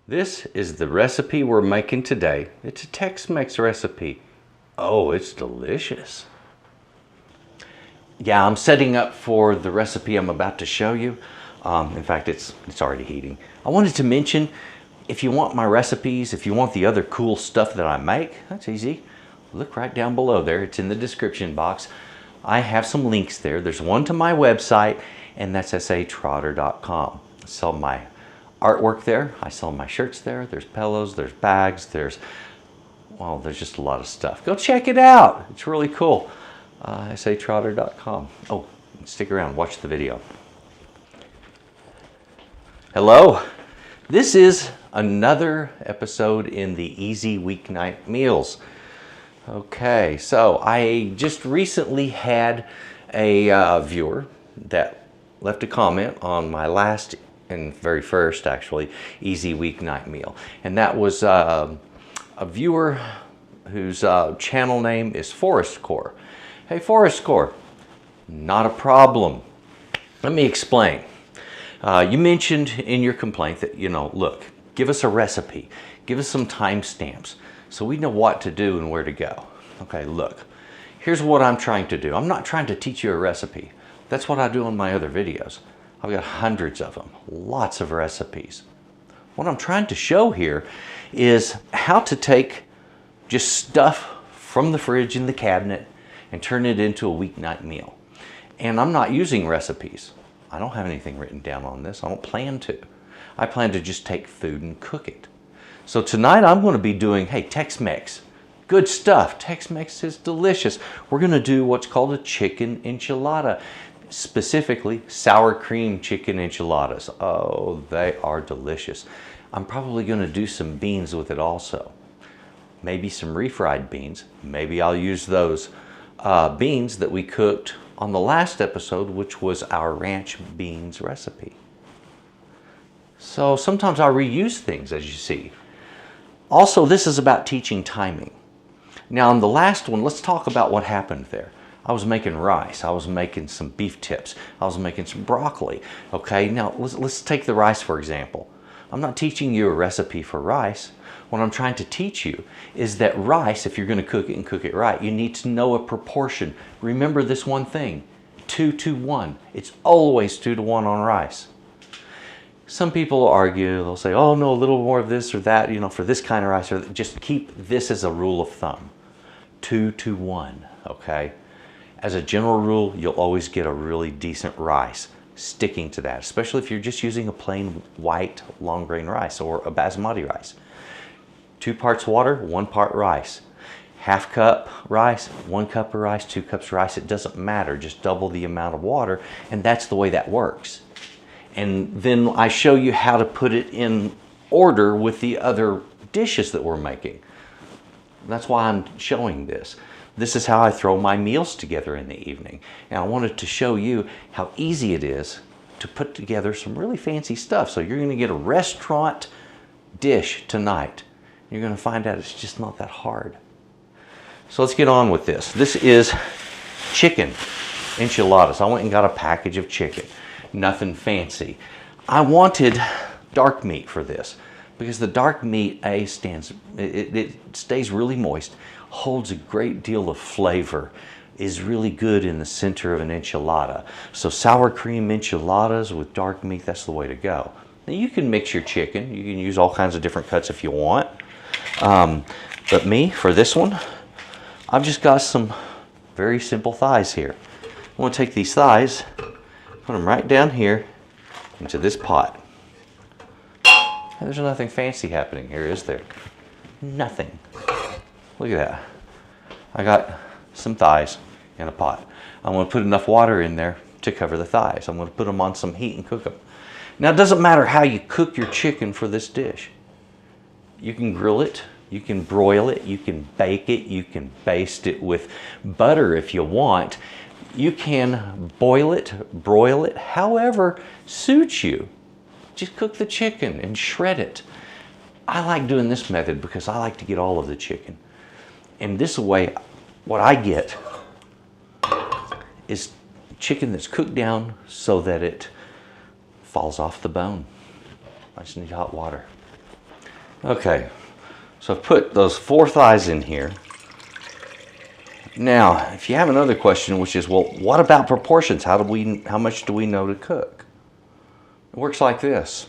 This is the recipe we're making today. It's a Tex-Mex recipe. Oh, it's delicious. Yeah, I'm setting up for the recipe I'm about to show you. In fact, it's already heating. I wanted to mention, if you want my recipes, if you want the other cool stuff that I make, that's easy. Look right down below there. It's in the description box. I have some links there. There's one to my website, and that's S.A.Trotter.com. I sell my artwork there. I sell my shirts there. There's pillows, there's bags, there's just a lot of stuff. Go check it out. It's really cool. S.A.Trotter.com. Oh, stick around, watch the video. Hello. This is another episode in the Easy Weeknight Meals. Okay, so I just recently had a viewer that left a comment on my last and very first, actually, Easy Weeknight Meal. And that was a viewer whose channel name is Forest Core. Hey, Forest Core, not a problem. Let me explain. You mentioned in your complaint that, look, give us a recipe, give us some timestamps so we know what to do and where to go. Okay, look, here's what I'm trying to do. I'm not trying to teach you a recipe. That's what I do in my other videos. I've got hundreds of them, lots of recipes. What I'm trying to show here is how to take just stuff from the fridge in the cabinet and turn it into a weeknight meal. And I'm not using recipes. I don't have anything written down on this. I don't plan to. I plan to just take food and cook it. So tonight I'm going to be doing, hey, Tex-Mex. Good stuff. Tex-Mex is delicious. We're going to do what's called a chicken enchilada. Specifically, sour cream chicken enchiladas. Oh, they are delicious. I'm probably going to do some beans with it also. Maybe some refried beans. Maybe I'll use those beans that we cooked on the last episode, which was our ranch beans recipe. So sometimes I reuse things, as you see. Also, this is about teaching timing. Now, on the last one, let's talk about what happened there. I was making rice. I was making some beef tips. I was making some broccoli. Okay, now let's take the rice for example. I'm not teaching you a recipe for rice. What I'm trying to teach you is that rice, if you're going to cook it and cook it right, you need to know a proportion. Remember this one thing, 2-to-1. It's always 2-to-1 on rice. Some people argue, they'll say, oh no, a little more of this or that, for this kind of rice, or just keep this as a rule of thumb. 2-to-1, okay? As a general rule, you'll always get a really decent rice sticking to that, especially if you're just using a plain white long grain rice or a basmati rice. 2 parts water, 1 part rice. Half cup rice, 1 cup of rice, 2 cups of rice. It doesn't matter, just double the amount of water, and that's the way that works. And then I show you how to put it in order with the other dishes that we're making. That's why I'm showing this. This is how I throw my meals together in the evening. And I wanted to show you how easy it is to put together some really fancy stuff. So you're going to get a restaurant dish tonight. You're going to find out it's just not that hard. So let's get on with this. This is chicken enchiladas. I went and got a package of chicken. Nothing fancy. I wanted dark meat for this because the dark meat, it stays really moist, holds a great deal of flavor, is really good in the center of an enchilada. So sour cream enchiladas with dark meat, that's the way to go. Now you can mix your chicken. You can use all kinds of different cuts if you want. But me, for this one, I've just got some very simple thighs here. I want to take these thighs, put them right down here into this pot. And there's nothing fancy happening here, is there? Nothing. Look at that. I got some thighs in a pot. I'm going to put enough water in there to cover the thighs. I'm going to put them on some heat and cook them. Now, it doesn't matter how you cook your chicken for this dish. You can grill it, you can broil it, you can bake it, you can baste it with butter if you want. You can boil it, broil it, however suits you. Just cook the chicken and shred it. I like doing this method because I like to get all of the chicken. And this way, what I get is chicken that's cooked down so that it falls off the bone. I just need hot water. Okay, so I've put those 4 thighs in here. Now, if you have another question, which is, well, what about proportions? How much do we know to cook? It works like this.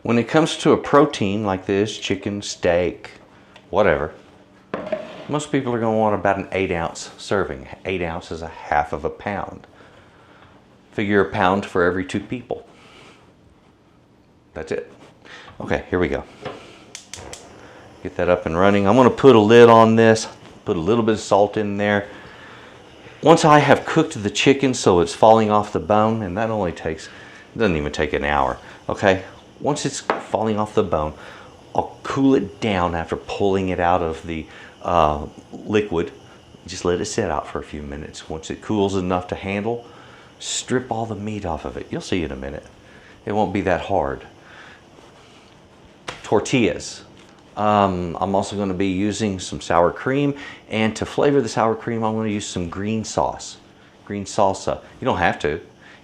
When it comes to a protein like this, chicken, steak, whatever, most people are going to want about an 8-ounce serving. 8 ounces is a half of a pound. Figure a pound for every 2 people. That's it. Okay, here we go. Get that up and running. I'm going to put a lid on this, put a little bit of salt in there. Once I have cooked the chicken so it's falling off the bone, and that only takes, it doesn't even take an hour, okay? Once it's falling off the bone, I'll cool it down after pulling it out of the liquid. Just let it sit out for a few minutes. Once it cools enough to handle, strip all the meat off of it. You'll see in a minute. It won't be that hard. Tortillas. I'm also going to be using some sour cream, and to flavor the sour cream I'm going to use some green sauce, green salsa. You don't have to. You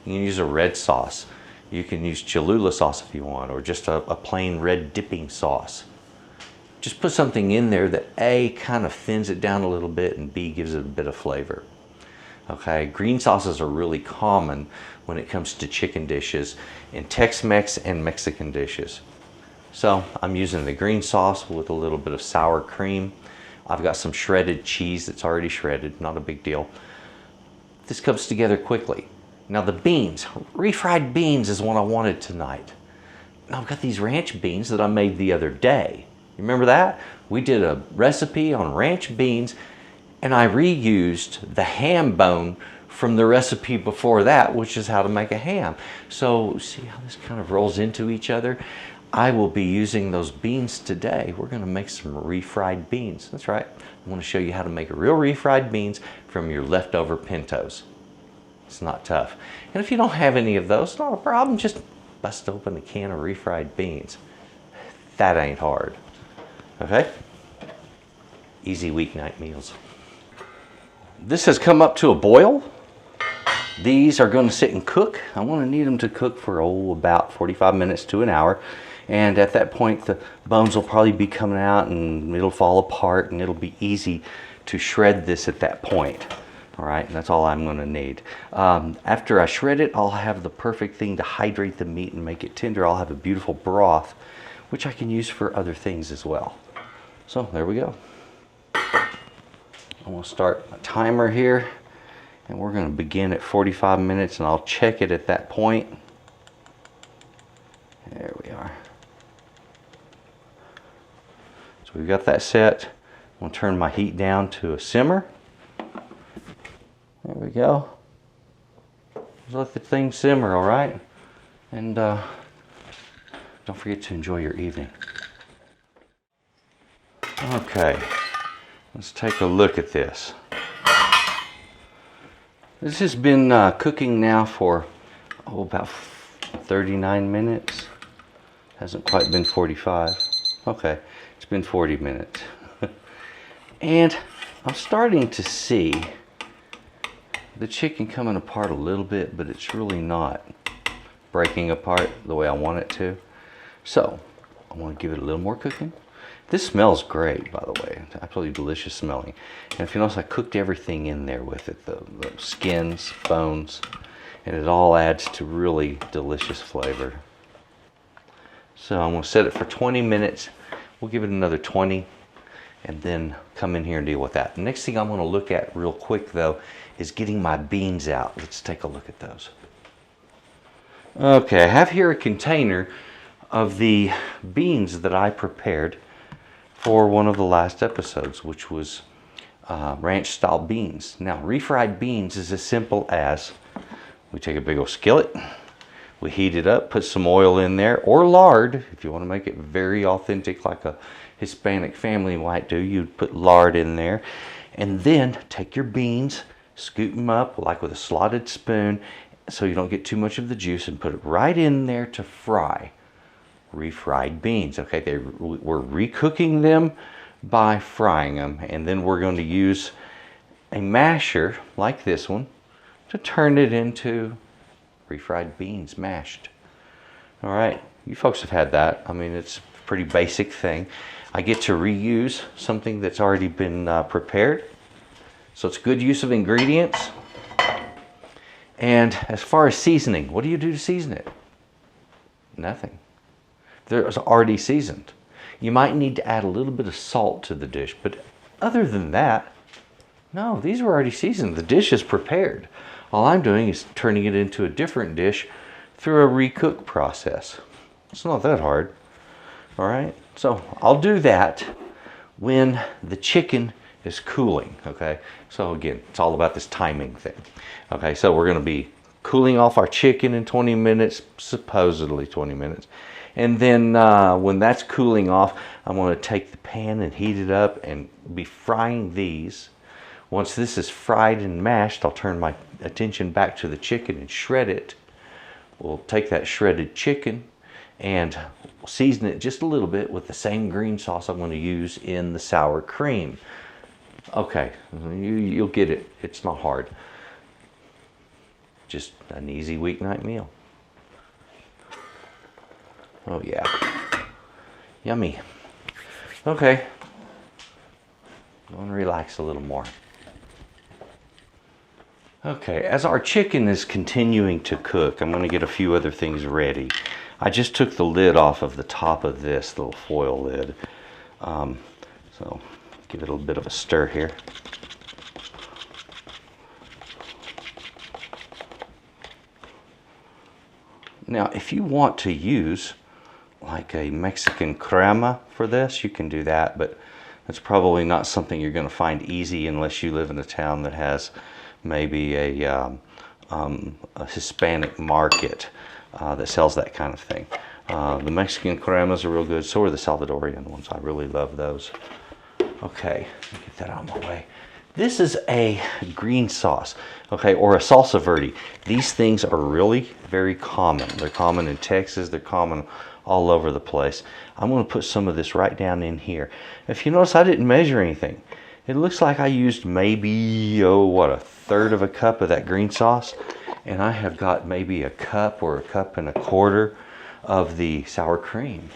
can use a red sauce. You can use Cholula sauce if you want, or just a plain red dipping sauce. Just put something in there that A, kind of thins it down a little bit, and B, gives it a bit of flavor. Okay, green sauces are really common when it comes to chicken dishes in Tex-Mex and Mexican dishes. So I'm using the green sauce with a little bit of sour cream. I've got some shredded cheese that's already shredded, not a big deal. This comes together quickly. Now the beans, refried beans is what I wanted tonight. Now I've got these ranch beans that I made the other day. You remember that? We did a recipe on ranch beans, and I reused the ham bone from the recipe before that, which is how to make a ham. So see how this kind of rolls into each other? I will be using those beans today. We're going to make some refried beans. That's right. I want to show you how to make a real refried beans from your leftover pintos. It's not tough. And if you don't have any of those, not a problem. Just bust open a can of refried beans. That ain't hard. Okay? Easy weeknight meals. This has come up to a boil. These are going to sit and cook. I want to need them to cook for about 45 minutes to an hour. And at that point, the bones will probably be coming out and it'll fall apart, and it'll be easy to shred this at that point. All right, and that's all I'm going to need. After I shred it, I'll have the perfect thing to hydrate the meat and make it tender. I'll have a beautiful broth, which I can use for other things as well. So there we go. I'm going to start a timer here, and we're going to begin at 45 minutes, and I'll check it at that point. There we are. So we've got that set. I'm going to turn my heat down to a simmer. There we go. Just let the thing simmer, all right? And don't forget to enjoy your evening. Okay, let's take a look at this. This has been cooking now for about 39 minutes. Hasn't quite been 45. Okay, it's been 40 minutes. And I'm starting to see the chicken coming apart a little bit, but it's really not breaking apart the way I want it to. So I want to give it a little more cooking. This smells great, by the way. It's absolutely delicious smelling. And if you notice, I cooked everything in there with it, the skins, bones, and it all adds to really delicious flavor. So I'm going to set it for 20 minutes. We'll give it another 20 and then come in here and deal with that. The next thing I'm going to look at real quick, though, is getting my beans out. Let's take a look at those. Okay, I have here a container of the beans that I prepared for one of the last episodes, which was ranch style beans. Now, refried beans is as simple as we take a big old skillet, we heat it up, put some oil in there, or lard. If you want to make it very authentic like a Hispanic family might do, you'd put lard in there. And then take your beans, scoop them up like with a slotted spoon so you don't get too much of the juice, and put it right in there to fry. Refried beans. Okay, we're recooking them by frying them, and then we're going to use a masher like this one to turn it into refried beans mashed. All right, you folks have had that. I mean, it's pretty basic thing. I get to reuse something that's already been prepared. So it's good use of ingredients. And as far as seasoning, what do you do to season it? Nothing. It's already seasoned. You might need to add a little bit of salt to the dish, but other than that, no, these were already seasoned. The dish is prepared. All I'm doing is turning it into a different dish through a recook process. It's not that hard. All right, so I'll do that when the chicken is cooling, okay? So again, it's all about this timing thing. Okay, so we're gonna be cooling off our chicken in 20 minutes, supposedly 20 minutes. And then when that's cooling off, I'm gonna take the pan and heat it up and be frying these. Once this is fried and mashed, I'll turn my attention back to the chicken and shred it. We'll take that shredded chicken and season it just a little bit with the same green sauce I'm going to use in the sour cream. Okay, you'll get it. It's not hard. Just an easy weeknight meal. Oh yeah. Yummy. Okay. Go and relax a little more. Okay, as our chicken is continuing to cook, I'm going to get a few other things ready. I just took the lid off of the top of this little foil lid. So give it a little bit of a stir here. Now, if you want to use like a Mexican crema for this, you can do that, but it's probably not something you're going to find easy unless you live in a town that has maybe a Hispanic market that sells that kind of thing. The Mexican cremas are real good, so are the Salvadorian ones. I really love those. Okay, get that out of my way. This is a green sauce, okay, or a salsa verde. These things are really very common. They're common in Texas, they're common all over the place. I'm going to put some of this right down in here. If you notice, I didn't measure anything. It looks like I used maybe, a third of a cup of that green sauce. And I have got maybe a cup or a cup and a quarter of the sour cream.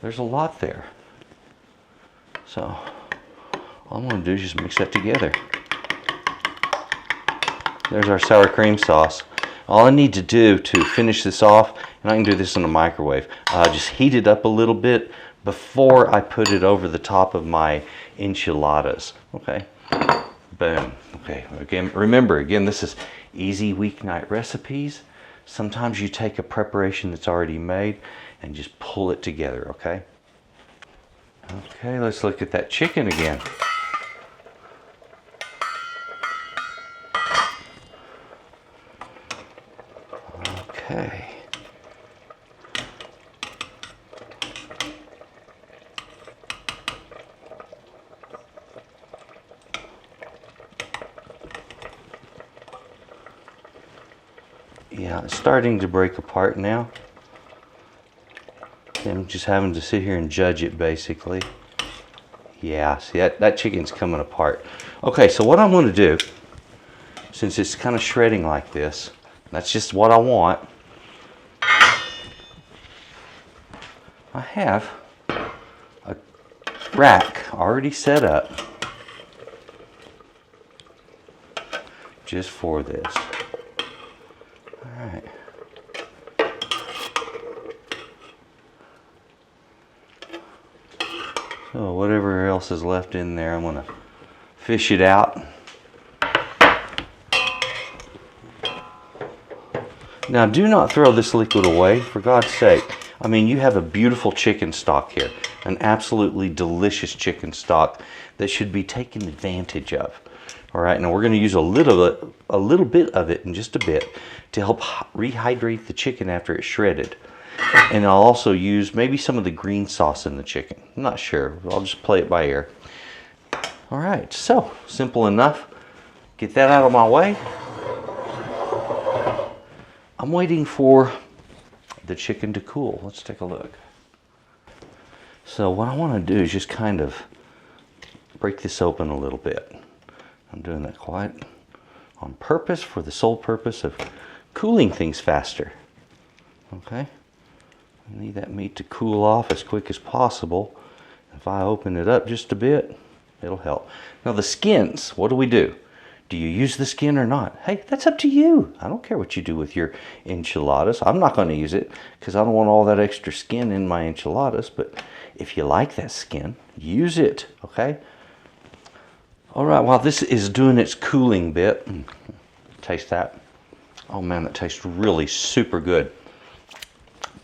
There's a lot there. So all I'm going to do is just mix that together. There's our sour cream sauce. All I need to do to finish this off, and I can do this in a microwave, just heat it up a little bit before I put it over the top of my enchiladas. Okay, boom. Okay, again, remember, this is easy weeknight recipes. Sometimes you take a preparation that's already made and just pull it together, okay? Okay, let's look at that chicken again. Okay. Yeah, it's starting to break apart now. I'm just having to sit here and judge it basically. Yeah, see that chicken's coming apart. Okay, so what I'm going to do, since it's kind of shredding like this, that's just what I want. I have a rack already set up just for this. All right. So whatever else is left in there, I'm going to fish it out. Now do not throw this liquid away, for God's sake. I mean, you have a beautiful chicken stock here, an absolutely delicious chicken stock that should be taken advantage of. All right, now we're going to use a little bit of it in just a bit to help rehydrate the chicken after it's shredded. And I'll also use maybe some of the green sauce in the chicken. I'm not sure. I'll just play it by ear. All right, so simple enough. Get that out of my way. I'm waiting for the chicken to cool. Let's take a look. So what I want to do is just kind of break this open a little bit. I'm doing that quite on purpose, for the sole purpose of cooling things faster. Okay, I need that meat to cool off as quick as possible. If I open it up just a bit, it'll help. Now the skins, what do? Do you use the skin or not? Hey, that's up to you. I don't care what you do with your enchiladas. I'm not going to use it because I don't want all that extra skin in my enchiladas. But if you like that skin, use it, okay? All right, while this is doing its cooling bit, taste that. Oh man, that tastes really super good.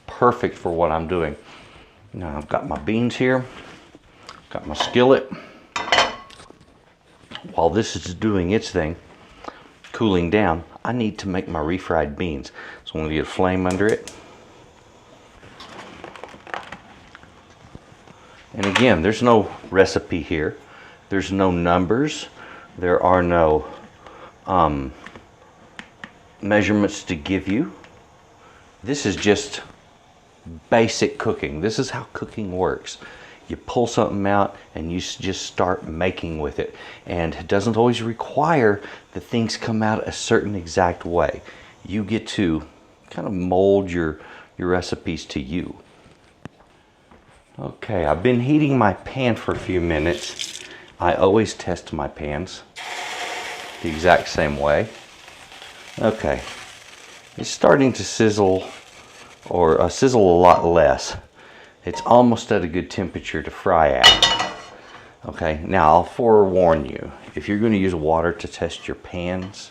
Perfect for what I'm doing. Now I've got my beans here, got my skillet. While this is doing its thing, cooling down, I need to make my refried beans. So I'm going to get a flame under it. And again, there's no recipe here. There's no numbers. There are no measurements to give you. This is just basic cooking. This is how cooking works. You pull something out and you just start making with it. And it doesn't always require that things come out a certain exact way. You get to kind of mold your recipes to you. Okay, I've been heating my pan for a few minutes. I always test my pans the exact same way. Okay, it's starting to sizzle, or sizzle a lot less. It's almost at a good temperature to fry at. Okay, now I'll forewarn you, if you're going to use water to test your pans,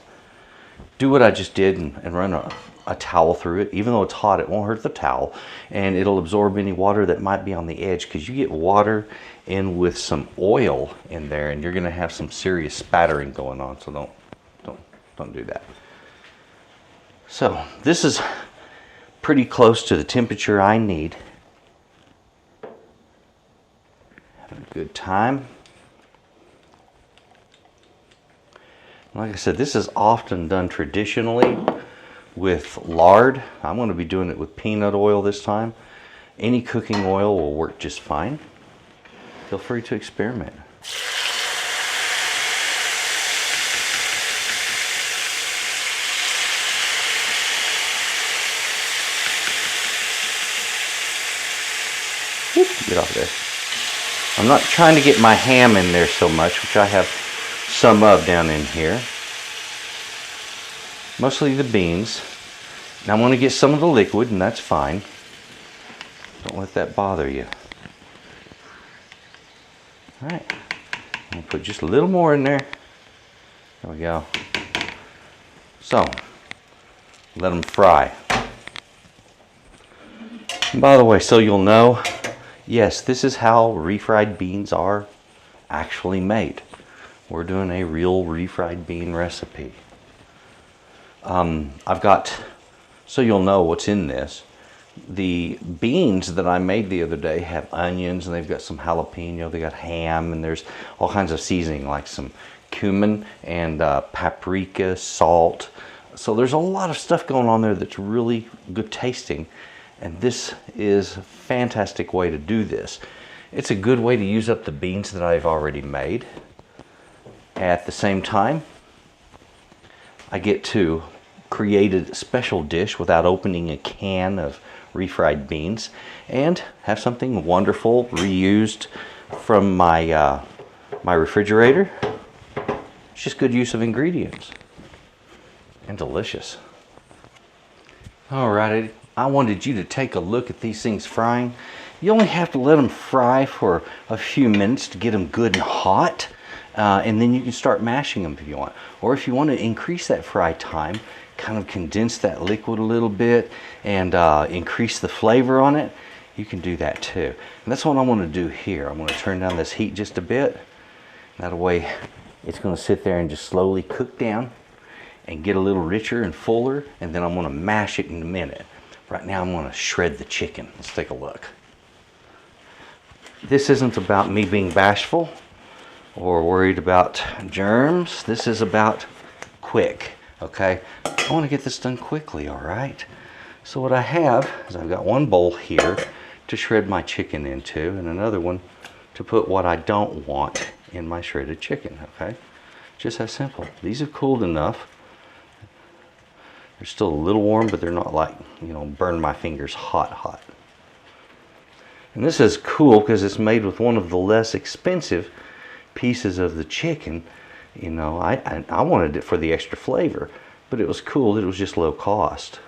do what I just did and run a towel through it. Even though it's hot, it won't hurt the towel, and it'll absorb any water that might be on the edge, because you get water in with some oil in there and you're going to have some serious spattering going on. So don't do that. So this is pretty close to the temperature I need. Having a good time. Like I said, this is often done traditionally with lard. I'm going to be doing it with peanut oil this time. Any cooking oil will work just fine. Feel free to experiment. Get off there. I'm not trying to get my ham in there so much, which I have some of down in here. Mostly the beans. Now I'm going to get some of the liquid, and that's fine. Don't let that bother you. Alright. I'm going to put just a little more in there. There we go. So, let them fry. And by the way, so you'll know, yes, this is how refried beans are actually made. We're doing a real refried bean recipe. I've got, so you'll know what's in this, the beans that I made the other day have onions, and they've got some jalapeno, they got ham, and there's all kinds of seasoning like some cumin and paprika, salt. So there's a lot of stuff going on there that's really good tasting. And this is a fantastic way to do this. It's a good way to use up the beans that I've already made. At the same time, I get to create a special dish without opening a can of refried beans, and have something wonderful reused from my my refrigerator. It's just good use of ingredients and delicious. Alrighty. I wanted you to take a look at these things frying. You only have to let them fry for a few minutes to get them good and hot, and then you can start mashing them if you want. Or if you want to increase that fry time, kind of condense that liquid a little bit and increase the flavor on it, you can do that too. And that's what I want to do here. I'm going to turn down this heat just a bit. That way it's going to sit there and just slowly cook down and get a little richer and fuller, and then I'm going to mash it in a minute. Right now I'm going to shred the chicken. Let's take a look. This isn't about me being bashful or worried about germs. This is about quick, okay? I want to get this done quickly, all right? So what I have is I've got one bowl here to shred my chicken into, and another one to put what I don't want in my shredded chicken, okay? Just that simple. These have cooled enough. They're still a little warm, but they're not like, you know, burn my fingers hot. And this is cool because it's made with one of the less expensive pieces of the chicken. You know, I wanted it for the extra flavor, but it was cool. It was just low cost.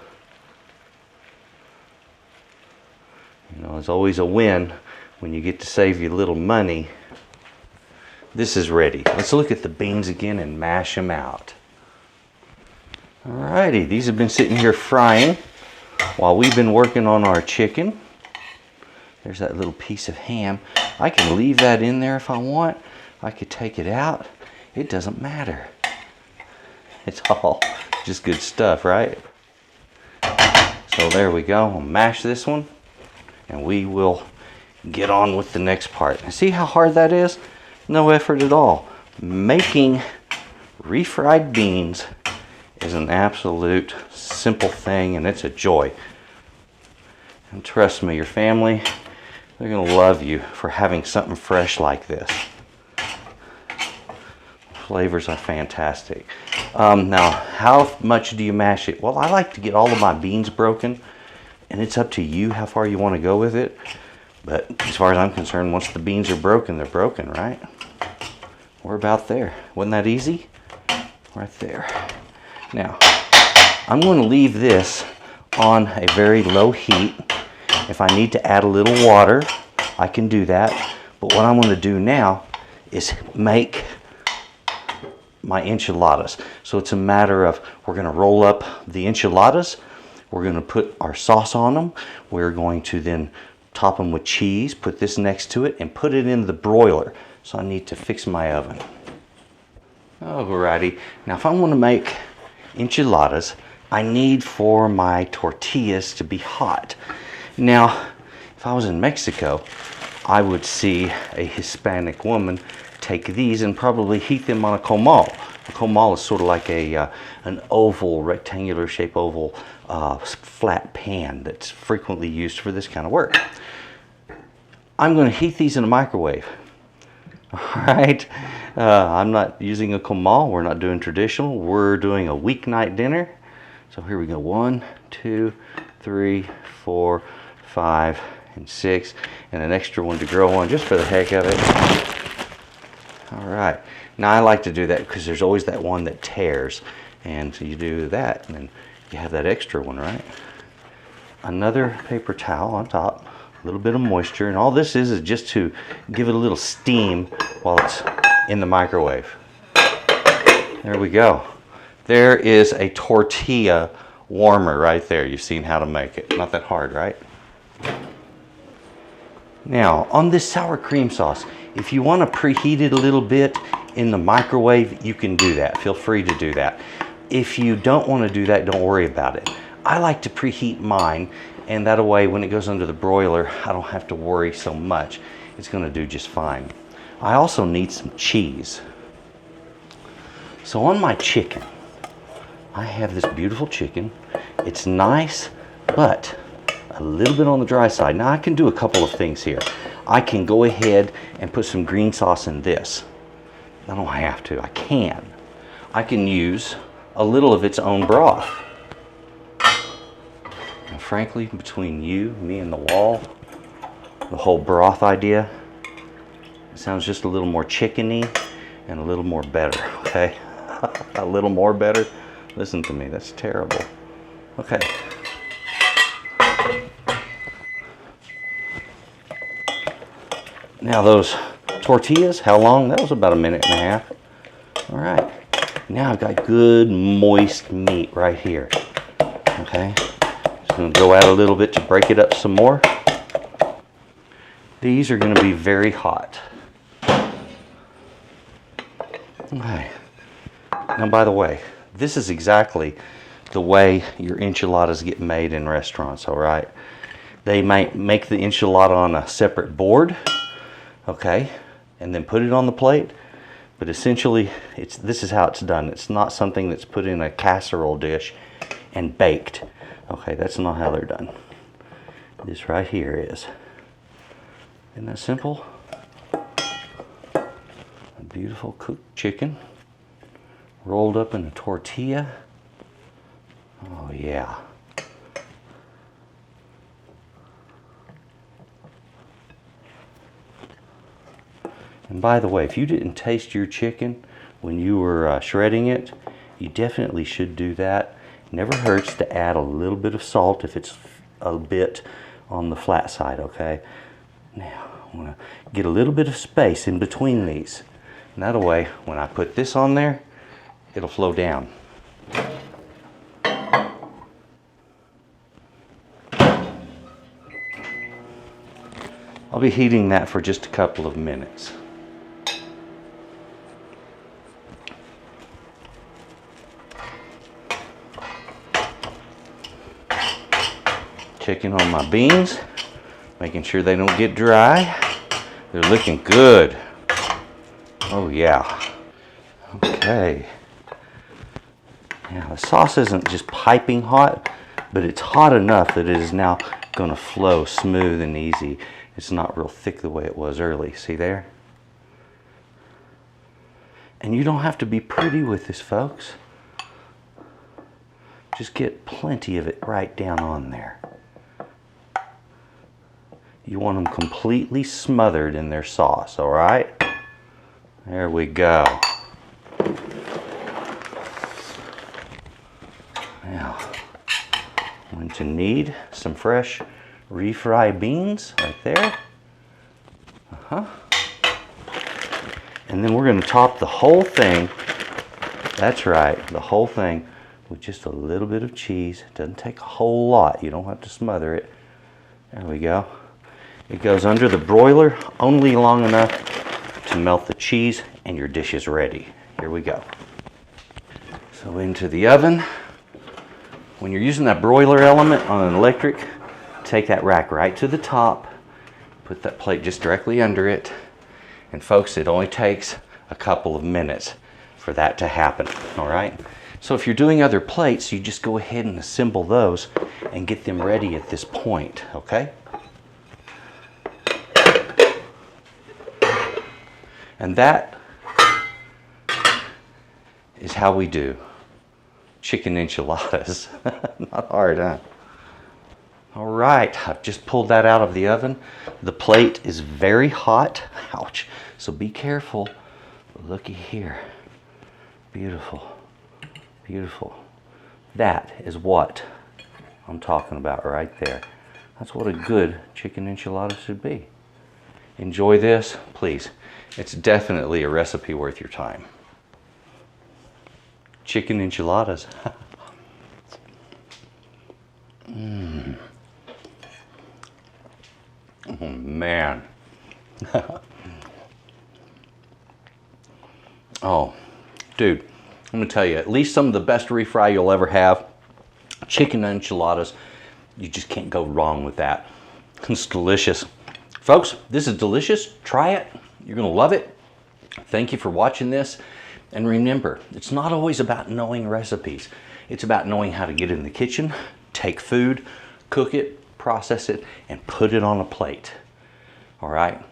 You know, it's always a win when you get to save you a little money. This is ready. Let's look at the beans again and mash them out. Alrighty, these have been sitting here frying while we've been working on our chicken. There's that little piece of ham. I can leave that in there if I want. I could take it out. It doesn't matter. It's all just good stuff, right? So there we go. We'll mash this one and we will get on with the next part. And see how hard that is? No effort at all. Making refried beans is an absolute simple thing, and it's a joy. And trust me, your family, they're going to love you for having something fresh like this. Flavors are fantastic. Now, how much do you mash it? Well, I like to get all of my beans broken, and it's up to you how far you want to go with it. But as far as I'm concerned, once the beans are broken, they're broken, right? We're about there. Wasn't that easy? Right there. Now, I'm going to leave this on a very low heat. If I need to add a little water, I can do that. But what I'm going to do now is make my enchiladas. So it's a matter of, we're going to roll up the enchiladas. We're going to put our sauce on them. We're going to then top them with cheese, put this next to it, and put it in the broiler. So I need to fix my oven. Alrighty. Now if I want to make enchiladas, I need for my tortillas to be hot. Now, if I was in Mexico, I would see a Hispanic woman take these and probably heat them on a comal. A comal is sort of like an oval, rectangular shape oval, flat pan that's frequently used for this kind of work. I'm going to heat these in a microwave. All right, I'm not using a comal. We're not doing traditional. We're doing a weeknight dinner. So here we go. 1, 2, 3, 4, 5, and 6, and an extra one to grow on just for the heck of it. All right. Now I like to do that because there's always that one that tears, and so you do that, and then you have that extra one, right? Another paper towel on top. A little bit of moisture, and all this is just to give it a little steam while it's in the microwave. There we go. There is a tortilla warmer right there. You've seen how to make it. Not that hard, right? Now, on this sour cream sauce, if you want to preheat it a little bit in the microwave, you can do that. Feel free to do that. If you don't want to do that, don't worry about it. I like to preheat mine, and that way when it goes under the broiler, I don't have to worry so much. It's going to do just fine. I also need some cheese. So on my chicken, I have this beautiful chicken. It's nice, but a little bit on the dry side. Now I can do a couple of things here. I can go ahead and put some green sauce in this. I don't have to, I can. I can use a little of its own broth. And frankly, between you, me, and the wall, the whole broth idea, it sounds just a little more chickeny and a little more better, okay? A little more better? Listen to me, that's terrible. Okay. Now those tortillas, how long? That was about 1.5 minutes. All right. Now I've got good moist meat right here. Okay. Just going to go out a little bit to break it up some more. These are going to be very hot. Okay. Now, by the way, this is exactly the way your enchiladas get made in restaurants, all right? They might make the enchilada on a separate board, okay, and then put it on the plate. But essentially, this is how it's done. It's not something that's put in a casserole dish and baked. Okay, that's not how they're done. This right here is. Isn't that simple? A beautiful cooked chicken rolled up in a tortilla. Oh yeah. And by the way, if you didn't taste your chicken when you were shredding it, you definitely should do that. Never hurts to add a little bit of salt if it's a bit on the flat side, okay? Now, I'm gonna get a little bit of space in between these. And that way, when I put this on there, it'll flow down. I'll be heating that for just a couple of minutes. Checking on my beans, making sure they don't get dry. They're looking good. Oh yeah. Okay. Now the sauce isn't just piping hot, but it's hot enough that it is now going to flow smooth and easy. It's not real thick the way it was early. See there? And you don't have to be pretty with this, folks. Just get plenty of it right down on there. You want them completely smothered in their sauce, all right? There we go. Now, I'm going to need some fresh refried beans right there. And then we're going to top the whole thing. That's right, the whole thing with just a little bit of cheese. It doesn't take a whole lot. You don't have to smother it. There we go. It goes under the broiler only long enough to melt the cheese and your dish is ready. Here we go. So into the oven. When you're using that broiler element on an electric, take that rack right to the top, put that plate just directly under it, and folks, it only takes a couple of minutes for that to happen, all right? So if you're doing other plates, you just go ahead and assemble those and get them ready at this point, okay? And that is how we do chicken enchiladas. Not hard, huh? All right, I've just pulled that out of the oven. The plate is very hot. Ouch. So be careful. Looky here. Beautiful. Beautiful. That is what I'm talking about right there. That's what a good chicken enchilada should be. Enjoy this, please. It's definitely a recipe worth your time. Chicken enchiladas. Oh man. Oh, dude, I'm gonna tell you, at least some of the best refry you'll ever have. Chicken enchiladas, you just can't go wrong with that. It's delicious. Folks, this is delicious. Try it. You're gonna love it. Thank you for watching this. And remember, it's not always about knowing recipes. It's about knowing how to get in the kitchen, take food, cook it, process it, and put it on a plate. All right?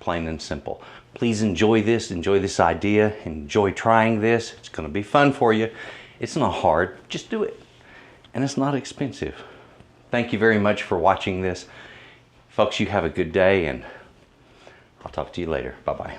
Plain and simple. Please enjoy this idea, enjoy trying this. It's gonna be fun for you. It's not hard, just do it. And it's not expensive. Thank you very much for watching this. Folks, you have a good day, and I'll talk to you later. Bye-bye.